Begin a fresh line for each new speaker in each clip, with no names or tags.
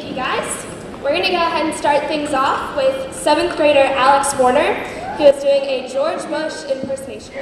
you guys. We're going to go ahead and start things off with 7th grader Alex Warner, who is doing a George Bush impersonation.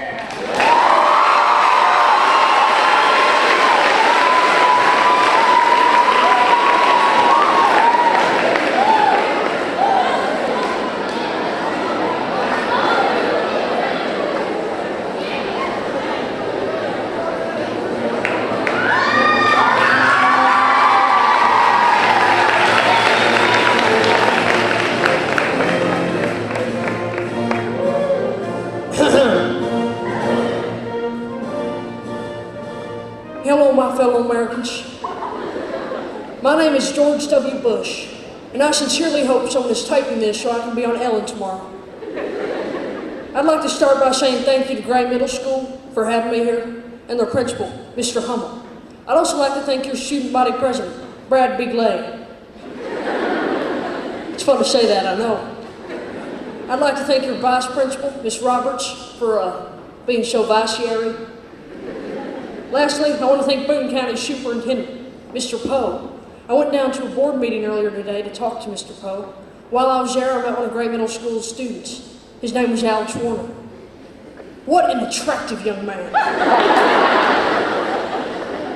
Hello, my fellow Americans. My name is George W. Bush, and I sincerely hope someone is typing this so I can be on Ellen tomorrow. I'd like to start by saying thank you to Gray Middle School for having me here, and their principal, Mr. Hummel. I'd also like to thank your student body president, Brad Bigley. It's fun to say that, I know. I'd like to thank your vice principal, Miss Roberts, for being so viciary. Lastly, I want to thank Boone County Superintendent, Mr. Poe. I went down to a board meeting earlier today to talk to Mr. Poe. While I was there, I met one of Gray Middle School's students. His name was Alex Warner. What an attractive young man.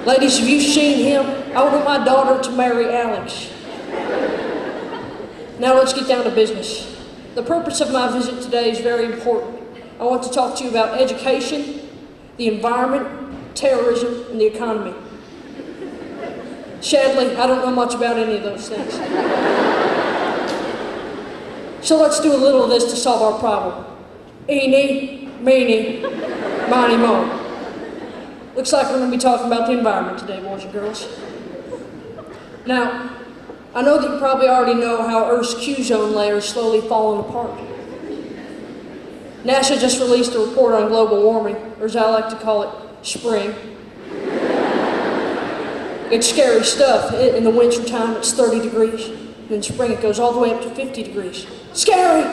Ladies, have you seen him? I want my daughter to marry Alex. Now let's get down to business. The purpose of my visit today is very important. I want to talk to you about education, the environment, terrorism, and the economy. Sadly, I don't know much about any of those things. So let's do a little of this to solve our problem. Eeny, meeny, miny, mo. Looks like we're going to be talking about the environment today, boys and girls. Now, I know that you probably already know how Earth's Q-zone layer is slowly falling apart. NASA just released a report on global warming, or as I like to call it, spring. It's scary stuff. In the winter time, it's 30 degrees. And in spring, it goes all the way up to 50 degrees. Scary!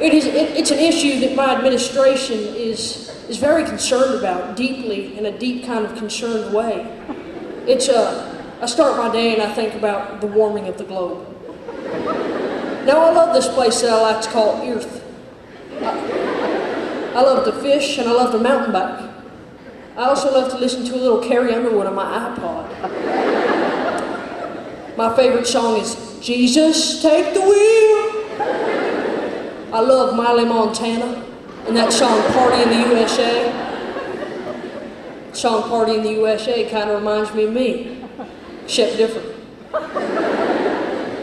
It's an issue that my administration is very concerned about, deeply, in a deep kind of concerned way. I start my day and I think about the warming of the globe. Now, I love this place that I like to call Earth. I love to fish and I love to mountain bike. I also love to listen to a little Carrie Underwood on my iPod. My favorite song is Jesus, Take the Wheel. I love Miley Montana and that song Party in the USA. The song Party in the USA kind of reminds me of me, except different.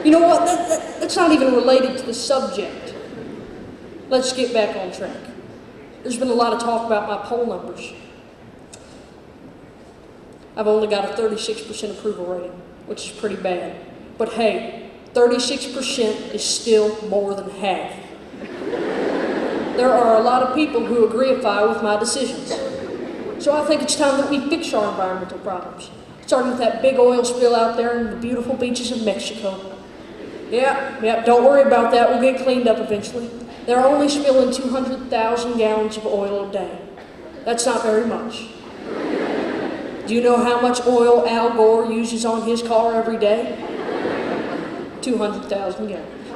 You know what? That's not even related to the subject. Let's get back on track. There's been a lot of talk about my poll numbers. I've only got a 36% approval rating, which is pretty bad. But hey, 36% is still more than half. There are a lot of people who agreeify with my decisions. So I think it's time that we fix our environmental problems, starting with that big oil spill out there in the beautiful beaches of Mexico. Yeah, don't worry about that. We'll get cleaned up eventually. They're only spilling 200,000 gallons of oil a day. That's not very much. Do you know how much oil Al Gore uses on his car every day? 200,000 gallons.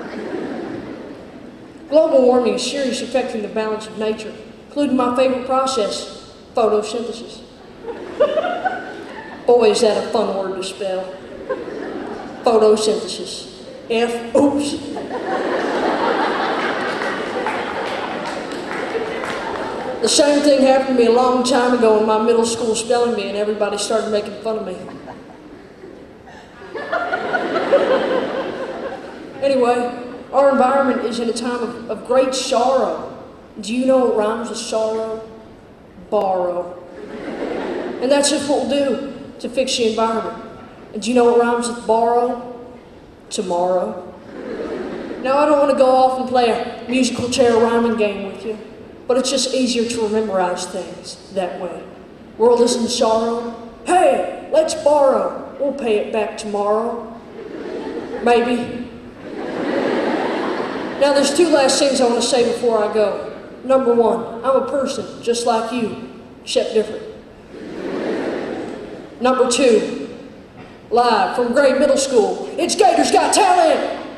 Global warming is seriously affecting the balance of nature, including my favorite process, photosynthesis. Boy, is that a fun word to spell. Photosynthesis. Oops. The same thing happened to me a long time ago in my middle school spelling bee, and everybody started making fun of me. Anyway, our environment is in a time of great sorrow. Do you know what rhymes with sorrow? Borrow. And that's just what we'll do to fix the environment. And do you know what rhymes with borrow? Tomorrow. Now, I don't want to go off and play a musical chair rhyming game with you, but it's just easier to memorize things that way. World is in sorrow. Hey, let's borrow. We'll pay it back tomorrow. Maybe. Now, there's two last things I want to say before I go. Number one, I'm a person just like you, except different. Number two, Live from Gray Middle School, it's Gators Got Talent!